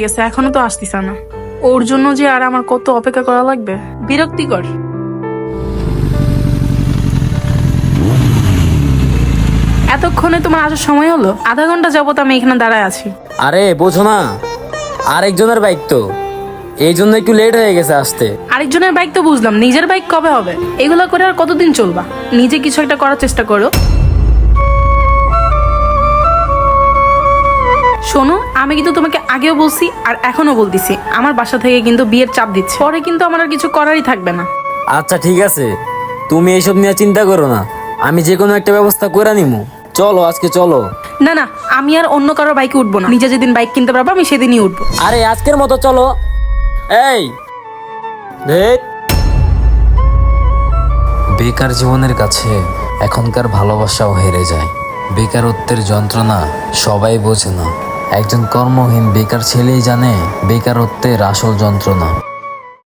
গেছে, এখনো তো আসতিস না। ওর জন্য যে আর আমার কত অপেক্ষা করা লাগবে, বিরক্তিকর। এতক্ষণে তোমার আসার সময় হলো? আধা ঘন্টা যাবত আমি এখানে দাঁড়ায় আছি। আরে বোঝো না, আরেকজনের বাইক তো, এই জন্য একটু লেট হয়ে গেছে আসতে। আরেকজনের বাইক তো বুঝলাম, নিজের বাইক কবে হবে? এগুলো করে আর কতদিন চলবা? নিজে কিছু একটা করার চেষ্টা করো। শোনো, আমি কিন্তু তোমাকে আগেও বলছি আর এখনো বলতেছি, আমার বাসা থেকে কিন্তু বিয়ের চাপ দিচ্ছে, পরে কিন্তু আমার আর কিছু করারই থাকবে না। আচ্ছা ঠিক আছে, তুমি এইসব নিয়ে চিন্তা করো না, আমি যে কোনো একটা ব্যবস্থা করে নিমু। চলো আজকে চলো। না না, আমি আর অন্য কারো বাইকে উঠবো না। নিজে যেদিন বাইক কিনতে পারবো আমি সেদিনই উঠবো। আরে আজকের মতো চলো। এই ধেৎ। বেকার জীবনের কাছে এখনকার ভালোবাসাও হেরে যায়। বেকারত্বের যন্ত্রণা সবাই বোঝে না, একজন কর্মহীন বেকার ছেলেই জানে বেকারত্বের আসল যন্ত্রণা।